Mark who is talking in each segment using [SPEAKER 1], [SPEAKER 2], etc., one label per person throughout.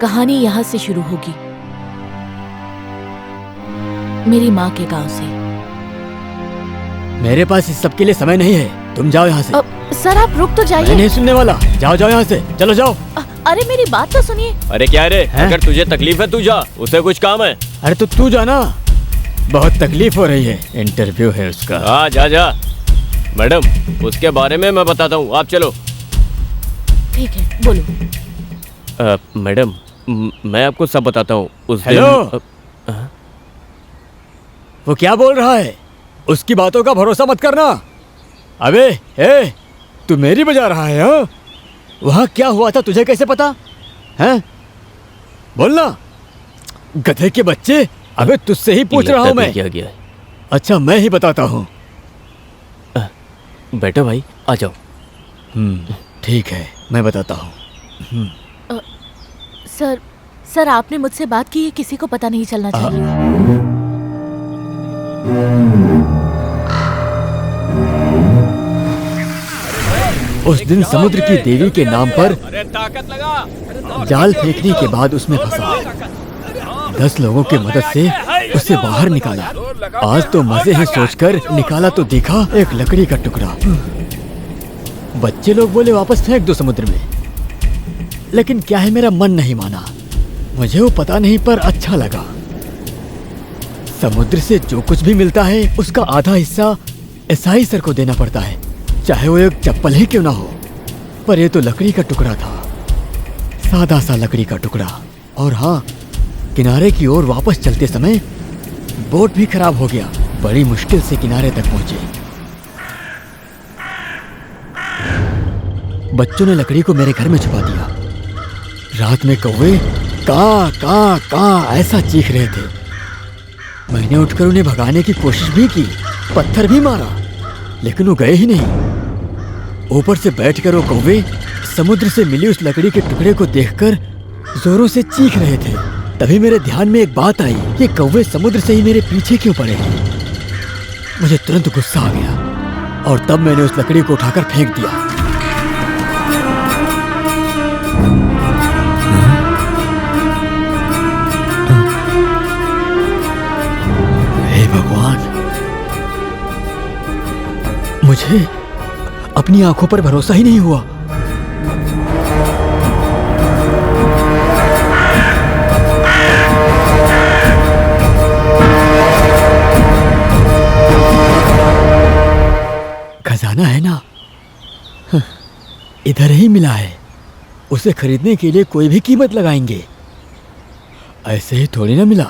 [SPEAKER 1] कहानी यहाँ से शुरू होगी, मेरी माँ के गांव से।
[SPEAKER 2] मेरे पास इस सब के लिए समय नहीं है, तुम जाओ यहाँ से।
[SPEAKER 1] सर आप रुक तो जाइए।
[SPEAKER 2] मैं नहीं सुनने वाला, जाओ जाओ यहाँ से, चलो जाओ।
[SPEAKER 1] अरे मेरी बात तो सुनिए।
[SPEAKER 3] अरे क्या रे, अगर तुझे तकलीफ है तू जा, उसे कुछ काम है।
[SPEAKER 2] अरे तो तू जाना, बहुत तकलीफ हो रही है, इंटरव्यू है उसका।
[SPEAKER 3] हाँ जा जा। मैडम उसके बारे में मैं बताता हूँ, आप चलो।
[SPEAKER 1] ठीक है बोलो।
[SPEAKER 3] मैडम मैं आपको सब बताता हूँ। उस दिन
[SPEAKER 2] हेलो, वो क्या बोल रहा है, उसकी बातों का भरोसा मत करना। अबे ए, तू मेरी बजा रहा है? हाँ, वहाँ क्या हुआ था तुझे कैसे पता है? बोलना गधे के बच्चे। अबे तुझसे ही पूछ रहा हूँ मैं।
[SPEAKER 3] क्या गया?
[SPEAKER 2] अच्छा मैं ही बताता हूँ।
[SPEAKER 3] बैठो भाई, आ जाओ।
[SPEAKER 2] ठीक है मैं बताता हूँ।
[SPEAKER 1] सर आपने मुझसे बात की है, किसी को पता नहीं चलना चाहिए।
[SPEAKER 2] उस दिन समुद्र की देवी के नाम पर जाल फेंकने के बाद उसमें फंसा। 10 लोगों की मदद से उसे बाहर निकाला। आज तो मजे हैं सोचकर निकाला तो देखा एक लकड़ी का टुकड़ा। बच्चे लोग बोले वापस फेंक दो समुद्र में, लेकिन क्या है मेरा मन नहीं माना। मुझे वो पता नहीं पर अच्छा लगा। समुद्र से जो कुछ भी मिलता है उसका आधा हिस्सा ईसाई सर को देना पड़ता है, चाहे वो एक चप्पल ही क्यों ना हो। पर ये तो लकड़ी का टुकड़ा था, सादा सा लकड़ी का टुकड़ा। और हाँ, किनारे की ओर वापस चलते समय बोट भी खराब हो गया। बड़ी मुश्किल से किनारे तक पहुंचे। बच्चों ने लकड़ी को मेरे घर में छुपा दिया। रात में कौवे का का का ऐसा चीख रहे थे। मैंने उठकर उन्हें भगाने की कोशिश भी की, पत्थर भी मारा, लेकिन वो गए ही नहीं। ऊपर से बैठकर वो कौवे समुद्र से मिली उस लकड़ी के टुकड़े को देखकर जोरों से चीख रहे थे। तभी मेरे ध्यान में एक बात आई, ये कौवे समुद्र से ही मेरे पीछे क्यों पड़े हैं? मुझे तुरंत गुस्सा आ गया और तब मैंने उस लकड़ी को उठाकर फेंक दिया। हे भगवान, मुझे अपनी आंखों पर भरोसा ही नहीं हुआ। खजाना है ना, इधर ही मिला है। उसे खरीदने के लिए कोई भी कीमत लगाएंगे, ऐसे ही थोड़ी ना मिला।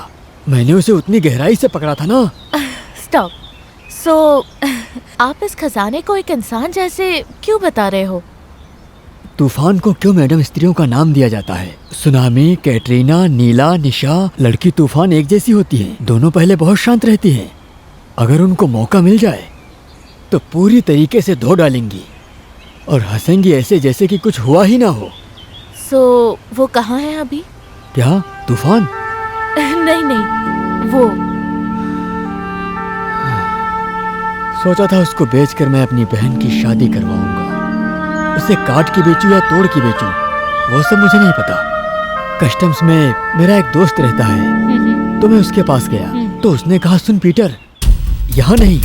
[SPEAKER 2] मैंने उसे उतनी गहराई से पकड़ा था ना।
[SPEAKER 1] स्टॉप। आप इस खजाने को एक इंसान जैसे क्यों बता रहे हो?
[SPEAKER 2] तूफान को क्यों मैडम स्त्रियों का नाम दिया जाता है? सुनामी, कैटरीना, नीला, निशा, लड़की तूफान एक जैसी होती हैं। दोनों पहले बहुत शांत रहती हैं, अगर उनको मौका मिल जाए तो पूरी तरीके से धो डालेंगी और हंसेंगी ऐसे जैसे कि कुछ हुआ ही ना हो।
[SPEAKER 1] वो कहाँ है अभी?
[SPEAKER 2] क्या तूफान?
[SPEAKER 1] नहीं, वो
[SPEAKER 2] सोचा था उसको बेचकर मैं अपनी बहन की शादी करवाऊंगा। उसे काट के बेचूं या तोड़ के बेचूं, वो सब मुझे नहीं पता। कस्टम्स में मेरा एक दोस्त रहता है, तो मैं उसके पास गया तो उसने कहा, सुन पीटर, यहाँ नहीं,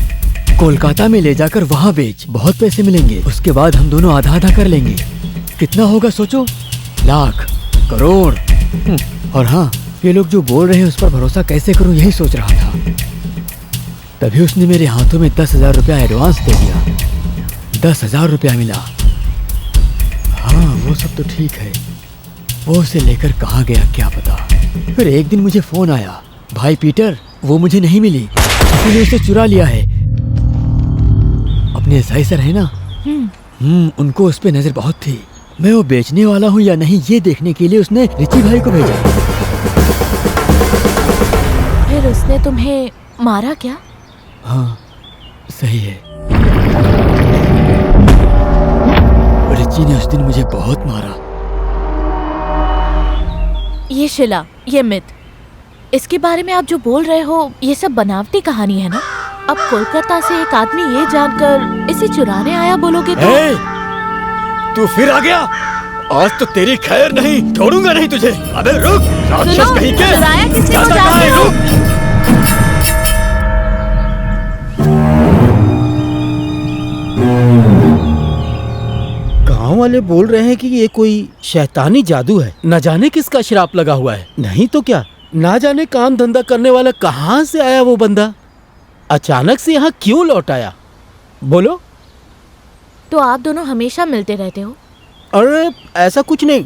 [SPEAKER 2] कोलकाता में ले जाकर वहाँ बेच, बहुत पैसे मिलेंगे। उसके बाद हम दोनों आधा आधा कर लेंगे। कितना होगा सोचो? लाख, करोड़। और हाँ, ये लोग जो बोल रहे हैं उस पर भरोसा कैसे करूं, यही सोच रहा था। तभी उसने मेरे हाथों में 10,000 रुपया एडवांस दे दिया। 10,000 रुपया मिला। हाँ वो सब तो ठीक है, वो उसे लेकर कहाँ गया क्या पता। फिर एक दिन मुझे फोन आया, भाई पीटर, वो मुझे नहीं मिली, किसी ने उसे चुरा लिया है। अपने ईसाई सर है ना, उनको उस पे नजर बहुत थी। मैं वो बेचने वाला हूँ या नहीं ये देखने के लिए उसने रिची भाई को भेजा।
[SPEAKER 1] फिर उसने तुम्हें मारा क्या?
[SPEAKER 2] हाँ सही है, रिची ने उस दिन मुझे बहुत मारा।
[SPEAKER 1] ये शिला, ये मिथ, इसके बारे में आप जो बोल रहे हो ये सब बनावटी कहानी है ना? अब कोलकाता से एक आदमी ये जानकर इसे चुराने आया बोलोगे तो?
[SPEAKER 2] तू फिर आ गया? आज तो तेरी खैर नहीं, छोड़ूंगा नहीं तुझे। अबे रुक, राक्षस
[SPEAKER 1] सुनो,
[SPEAKER 2] कहीं के।
[SPEAKER 1] चुराया किसने
[SPEAKER 2] जाता
[SPEAKER 1] को
[SPEAKER 2] कहाँ
[SPEAKER 1] जानते
[SPEAKER 2] है,
[SPEAKER 1] हो?
[SPEAKER 2] रुक।
[SPEAKER 4] गांव वाले बोल रहे हैं कि ये कोई शैतानी जादू है, न जाने किसका श्राप लगा हुआ है। नहीं तो क्या, ना जाने काम धंधा करने वाला कहाँ से आया वो बंदा, अचानक से यहाँ क्यों लौट आया? बोलो।
[SPEAKER 1] तो आप दोनों हमेशा मिलते रहते हो?
[SPEAKER 4] अरे ऐसा कुछ नहीं,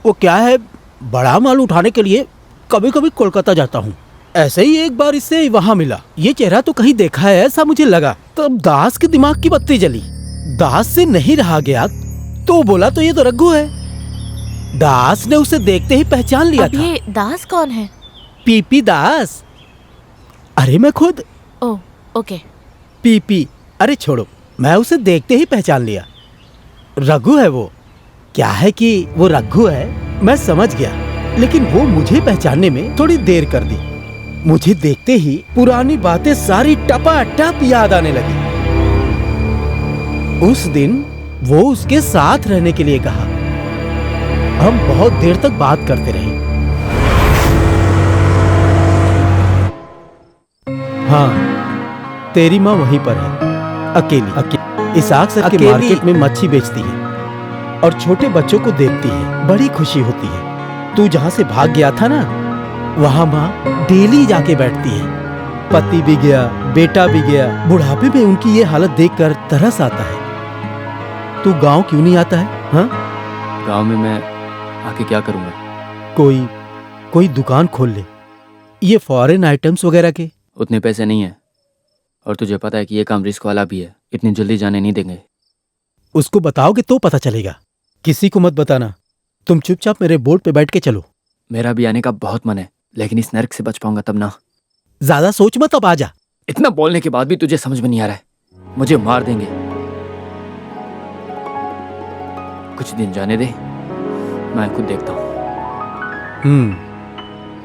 [SPEAKER 4] वो क्या है, बड़ा माल उठाने के लिए कभी कभी कोलकाता जाता हूँ। ऐसे ही एक बार इससे वहां मिला। ये चेहरा तो कहीं देखा है ऐसा मुझे लगा। तब दास के दिमाग की बत्ती जली। दास से नहीं रहा गया तो बोला तो ये तो रघु है। दास ने उसे देखते ही पहचान लिया
[SPEAKER 1] अब
[SPEAKER 4] था।
[SPEAKER 1] ये दास कौन है?
[SPEAKER 4] पीपी दास। अरे मैं खुद।
[SPEAKER 1] ओह, ओके।
[SPEAKER 4] पीपी, अरे छोड़ो, मैं उसे देखते ही पहचान लिया। रघु है वो। क्या है कि वो रघु है मैं समझ गया, लेकिन वो मुझे पहचानने में थोड़ी देर कर दी। मुझे देखते ही पुरानी बातें सारी टपाटप याद आने लगी। उस दिन वो उसके साथ रहने के लिए कहा। हम बहुत देर तक बात करते रहे। हाँ, तेरी माँ वहीं पर है, अकेली। इसाक सर के मार्केट में मच्छी बेचती है और छोटे बच्चों को देखती है, बड़ी खुशी होती है। तू जहाँ से भाग गया था ना, वहाँ माँ डेली जाके बैठती है। पति भी गया, बेटा भी गया। बुढ़ापे में उनकी ये हालत देखकर तरस आता है। तू गांव क्यों नहीं आता है? हाँ,
[SPEAKER 5] गांव में मैं आके क्या करूंगा?
[SPEAKER 4] कोई दुकान खोल ले, ये फॉरेन आइटम्स वगैरह के।
[SPEAKER 5] उतने पैसे नहीं है, और तुझे पता है कि ये काम रिस्क वाला भी है। इतनी जल्दी जाने नहीं देंगे।
[SPEAKER 4] उसको बताओगे तो पता चलेगा। किसी को मत बताना। तुम चुपचाप मेरे बोर्ड पे बैठ के चलो।
[SPEAKER 5] मेरा भी आने का बहुत मन है, लेकिन इस नरक से बच पाऊंगा तब ना।
[SPEAKER 4] ज्यादा सोच मत, अब आजा।
[SPEAKER 5] इतना बोलने के बाद भी तुझे समझ में नहीं आ रहा है। मुझे मार देंगे। कुछ दिन जाने दे, मैं खुद देखता हूँ।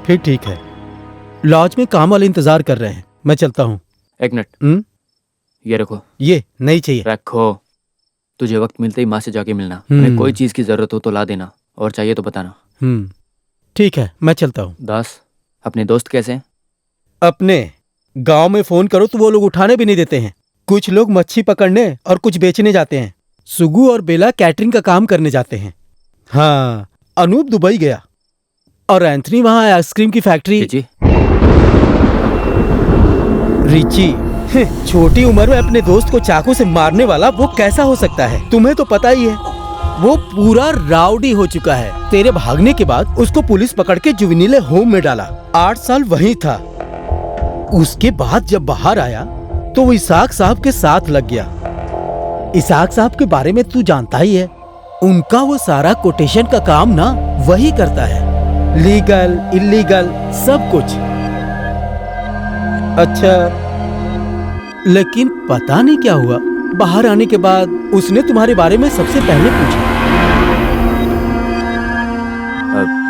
[SPEAKER 4] फिर ठीक है। लॉज में काम वाले इंतजार कर रहे हैं, मैं चलता हूँ।
[SPEAKER 5] एक मिनट, ये रखो।
[SPEAKER 4] ये नहीं चाहिए।
[SPEAKER 5] रखो। तुझे वक्त मिलते ही माँ से जाके मिलना।
[SPEAKER 4] हम्म।
[SPEAKER 5] उन्हें कोई चीज की जरूरत हो तो ला देना, और चाहिए तो बताना।
[SPEAKER 4] ठीक है, मैं चलता हूँ।
[SPEAKER 5] दास, अपने दोस्त कैसे हैं?
[SPEAKER 4] अपने गांव में फोन करो तो वो लोग उठाने भी नहीं देते हैं। कुछ लोग मच्छी पकड़ने और कुछ बेचने जाते हैं। सुगु और बेला कैटरिंग का काम करने जाते हैं। हाँ, अनूप दुबई गया और एंथनी वहां आइसक्रीम की फैक्ट्री। रिची छोटी उम्र में अपने दोस्त को चाकू से मारने वाला वो कैसा हो सकता है? तुम्हें तो पता ही है, वो पूरा राउडी हो चुका है। तेरे भागने के बाद उसको पुलिस पकड़ के जुवेनिल होम में डाला। 8 साल वहीं था। उसके बाद जब बाहर आया तो वो इसाक साहब के साथ लग गया। इसाक साहब के बारे में तू जानता ही है। उनका वो सारा कोटेशन का काम ना वही करता है, लीगल इलीगल सब कुछ। अच्छा, लेकिन पता नहीं क्या हुआ, बाहर आने के बाद उसने तुम्हारे बारे में सबसे पहले पूछा।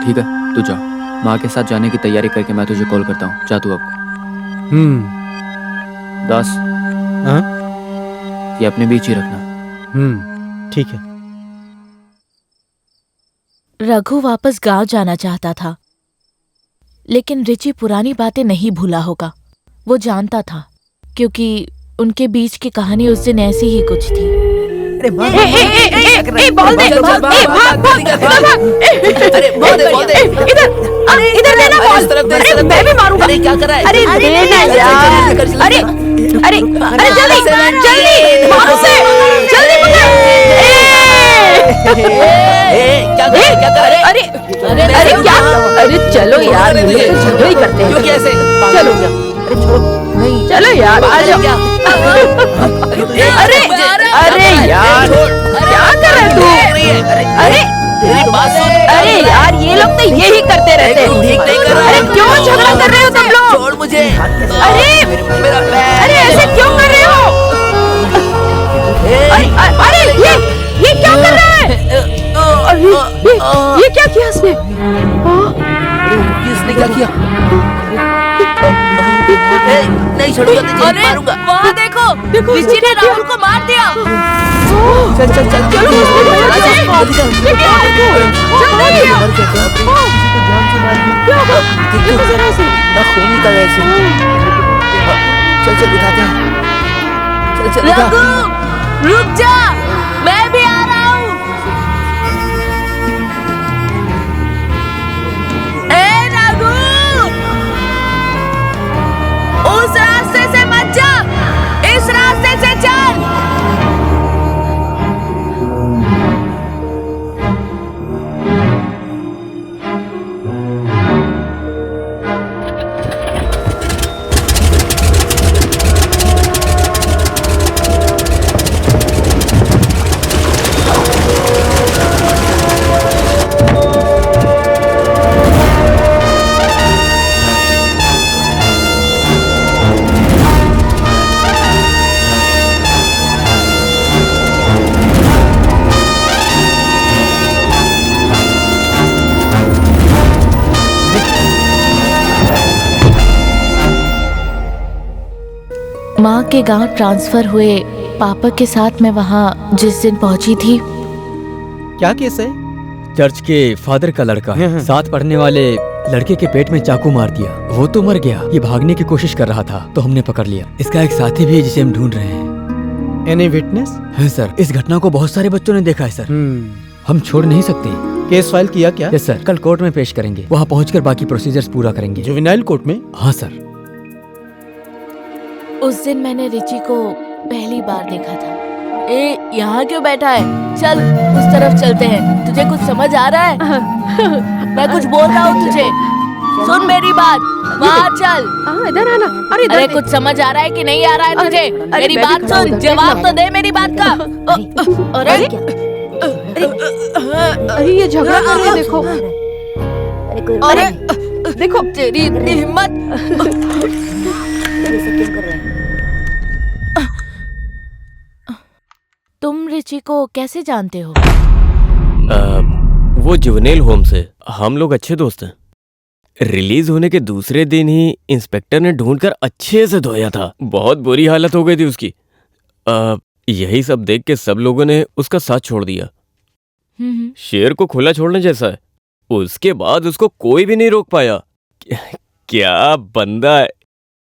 [SPEAKER 5] ठीक है, तू जा। माँ के साथ जाने की तैयारी करके मैं तुझे कॉल करता हूँ। जा तू अब। दास,
[SPEAKER 4] हाँ?
[SPEAKER 5] ये अपने बीच ही रखना।
[SPEAKER 4] ठीक है।
[SPEAKER 1] रघु वापस गांव जाना चाहता था, लेकिन रिची पुरानी बातें नहीं भूला होगा। वो जानता था, क्योंकि उनके बीच की कहानी उस दिन ऐसी ही कुछ थी।
[SPEAKER 6] इधर लेना बॉल। अरे मैं भी मारूंगा। अरे क्या कर रहा है? अरे देना यार। अरे अरे अरे जल्दी जल्दी मारो से, जल्दी पकड़। क्या कर रहे? अरे अरे क्या? अरे चलो यार, झगड़े ही करते हैं। कैसे? चलो अरे छोड़ो, नहीं चलो यार, आ जाओ। अरे अरे यार, क्या कर रहे तू? अरे यार, ये लोग तो यही करते रहते हैं। अरे क्यों झगड़ा कर रहे हो तुम लोग? छोड़ मुझे। अरे ऐसे क्यों कर रहे हो? अरे ये क्या कर रहा है? ये क्या किया इसने? इसने क्या किया? नहीं छोड़ूंगा तुझे, मारूंगा। वहाँ देखो, ऋषि ने राहुल को मार दिया। चल चल चल चलो लेके आओ
[SPEAKER 7] चल चल उठाते हैं। चल चल उठा।
[SPEAKER 1] रघु रुक जा, मैं भी आ रहा हूँ। ए रघु, उस रास्ते से मत जा, इस रास्ते से चल। माँ के गांव ट्रांसफर हुए पापा के साथ मैं वहाँ जिस दिन पहुंची थी।
[SPEAKER 4] क्या केस है?
[SPEAKER 2] चर्च के फादर का लड़का साथ पढ़ने वाले लड़के के पेट में चाकू मार दिया। वो तो मर गया, ये भागने की कोशिश कर रहा था तो हमने पकड़ लिया। इसका एक साथी भी है जिसे हम ढूंढ रहे हैं।
[SPEAKER 4] Any witness?
[SPEAKER 2] है सर, इस घटना को बहुत सारे बच्चों ने देखा है सर। हम छोड़ नहीं सकते।
[SPEAKER 4] केस फाइल किया क्या?
[SPEAKER 2] यस सर, कल कोर्ट में पेश करेंगे। वहाँ पहुँचकर बाकी प्रोसीजर्स पूरा करेंगे।
[SPEAKER 4] जुवेनाइल कोर्ट में?
[SPEAKER 2] हाँ सर।
[SPEAKER 1] उस दिन मैंने रिची को पहली बार देखा था। ए, यहाँ क्यों बैठा है? चल उस तरफ चलते हैं। तुझे कुछ समझ आ रहा है? मैं कुछ बोल रहा हूँ तुझे, सुन मेरी बात। वहाँ चल।
[SPEAKER 6] इधर आना।
[SPEAKER 1] अरे कुछ समझ आ रहा है कि नहीं आ रहा है तुझे? मेरी बात सुन, जवाब तो दे मेरी बात का। अरे
[SPEAKER 6] अरे ये झगड़ा कर रहे हैं, देखो।
[SPEAKER 1] अरे देखो, तेरी इतनी हिम्मत। तुम रिची को कैसे जानते हो?
[SPEAKER 3] वो जुवेनाइल होम से हम लोग अच्छे दोस्त हैं। रिलीज होने के दूसरे दिन ही इंस्पेक्टर ने ढूंढकर अच्छे से धोया था। बहुत बुरी हालत हो गई थी उसकी। यही सब देख के सब लोगों ने उसका साथ छोड़ दिया। शेर को खुला छोड़ने जैसा है। उसके बाद उसको कोई भी नहीं रोक पाया। क्या बंदा है,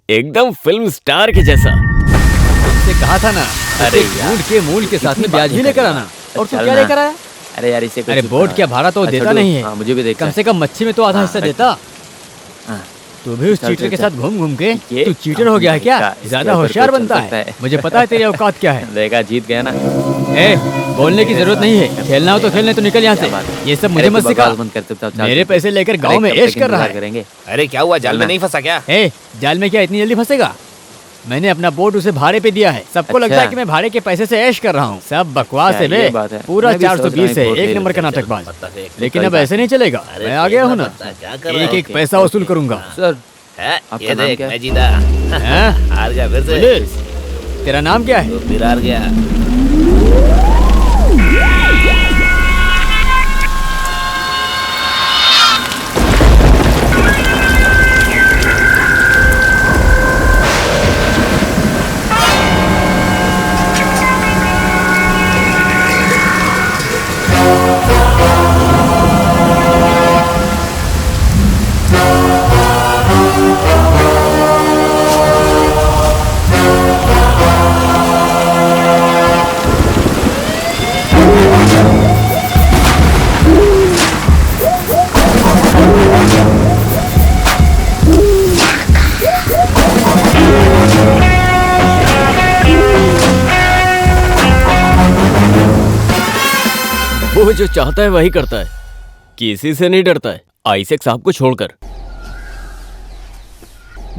[SPEAKER 3] एकदम फिल्म स्टार के जैसा।
[SPEAKER 2] तुमसे कहा था ना, अरे मूड के मूल के साथ में ब्याज भी लेकर आना। और तू क्या लेकर आया?
[SPEAKER 5] अरे यार इसे
[SPEAKER 2] अरे बोर्ड क्या भाड़ा तो देता नहीं है।
[SPEAKER 5] मुझे भी देखा
[SPEAKER 2] कम से कम मच्छी में तो आधा हिस्सा देता। तू भी उस
[SPEAKER 5] चल,
[SPEAKER 2] चीटर
[SPEAKER 5] चल,
[SPEAKER 2] के
[SPEAKER 5] चल।
[SPEAKER 2] साथ घूम घूम के
[SPEAKER 5] ये
[SPEAKER 2] तू चीटर हो गया है क्या?
[SPEAKER 5] इसके
[SPEAKER 2] ज्यादा
[SPEAKER 5] ऊपर
[SPEAKER 2] होशियार
[SPEAKER 5] कुछ चल
[SPEAKER 2] बनता
[SPEAKER 5] सकता
[SPEAKER 2] है।
[SPEAKER 5] है।
[SPEAKER 2] मुझे पता है तेरी औकात क्या है।
[SPEAKER 5] देखा, जीत गया ना।
[SPEAKER 2] ए, बोलने की जरूरत नहीं है। खेलना हो तो खेलने, तो निकल यहाँ से। ये सब मुझे मत सिखा। मेरे पैसे लेकर गांव में ऐश कर रहा है।
[SPEAKER 5] करेंगे।
[SPEAKER 8] अरे क्या हुआ, जाल में नहीं फंसा क्या?
[SPEAKER 2] ए, जाल में क्या इतनी जल्दी फंसेगा? मैंने अपना बोट उसे भाड़े पे दिया है। सबको
[SPEAKER 5] अच्छा।
[SPEAKER 2] लगता है कि मैं भाड़े के पैसे से ऐश कर रहा हूँ। सब बकवास है
[SPEAKER 5] अच्छा, ये
[SPEAKER 2] बे।
[SPEAKER 5] बात है।
[SPEAKER 2] पूरा
[SPEAKER 5] मैं भी सोच रहा
[SPEAKER 2] 420 है,
[SPEAKER 5] हूँ
[SPEAKER 2] एक
[SPEAKER 5] खेल
[SPEAKER 2] नंबर का
[SPEAKER 5] सकते हैं।
[SPEAKER 2] नाटकबाज। लेकिन अब ऐसे नहीं चलेगा। मैं आ गया हूँ ना, एक एक पैसा वसूल करूंगा।
[SPEAKER 5] सर
[SPEAKER 8] ये
[SPEAKER 5] नाम
[SPEAKER 8] देख,
[SPEAKER 5] क्या है?
[SPEAKER 8] मैं जीता।
[SPEAKER 2] हैं?
[SPEAKER 8] हार गया फिर से।
[SPEAKER 2] पुलिस, तेरा नाम क्या है?
[SPEAKER 8] तो फिर हार गया।
[SPEAKER 3] वो जो चाहता है वही करता है, किसी से नहीं डरता है, आइजैक साहब को छोड़कर।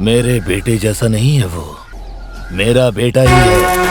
[SPEAKER 8] मेरे बेटे जैसा नहीं है वो, मेरा बेटा ही है।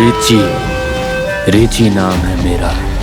[SPEAKER 5] रिची, रिची नाम है मेरा।